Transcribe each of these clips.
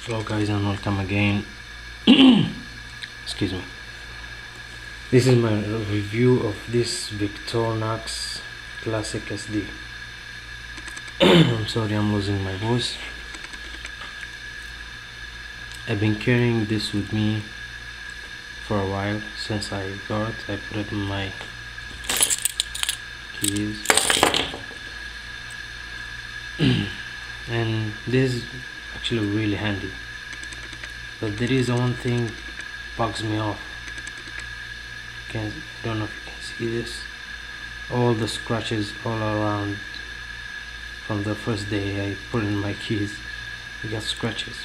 Hello guys and welcome again. Excuse me. This is my review of this Victorinox Classic SD. I'm sorry, I'm losing my voice. I've been carrying this with me for a while. Since I got it, I put it in my keys. And this is actually really handy, but there is one thing bugs me off. I don't know if you can see this, all the scratches all around. From the first day I put in my keys, I got scratches,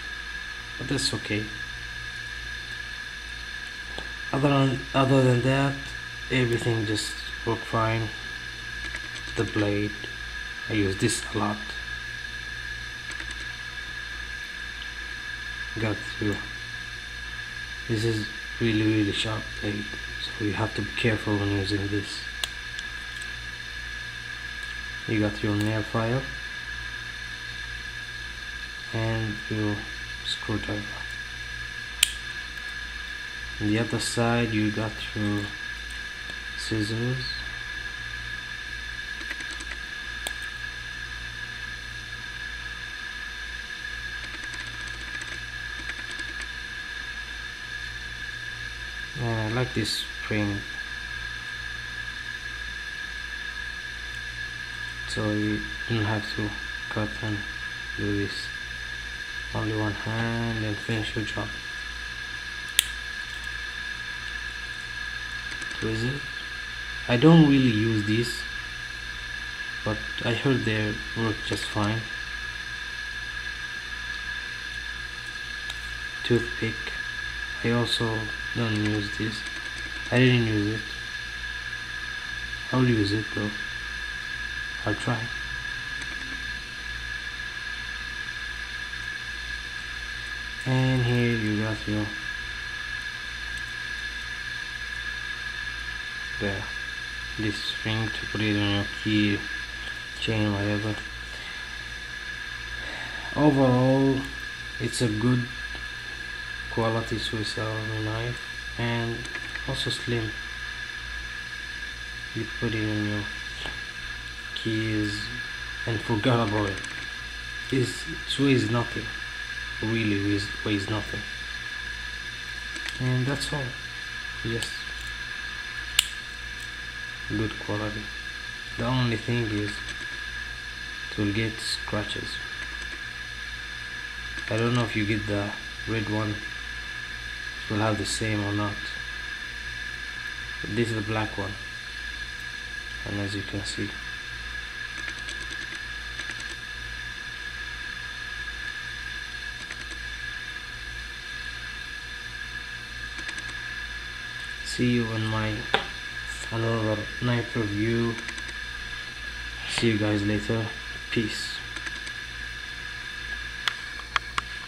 but that's okay. Other than that, everything just worked fine. The blade, I use this a lot. Got through. This is really sharp blade, so you have to be careful when using this. You got your nail file and your screwdriver. On the other side you got your scissors, and I like this spring, so you don't have to cut and do this. Only one hand and finish your job. Tweezers, I don't really use these, but I heard they work just fine. Toothpick, I also don't use this. I didn't use it. I'll use it though. I'll try. And here you got your this string to put it on your key, chain, whatever. Overall, it's a good quality Swiss Army knife, and also slim. You put it in your keys and forgot about it. It weighs nothing, really weighs nothing, and that's all. Just good quality. The only thing is it will get scratches. I don't know if you get the red one, it will have the same or not. But this is the black one, and as you can see, see you in my another knife review. See you guys later. Peace.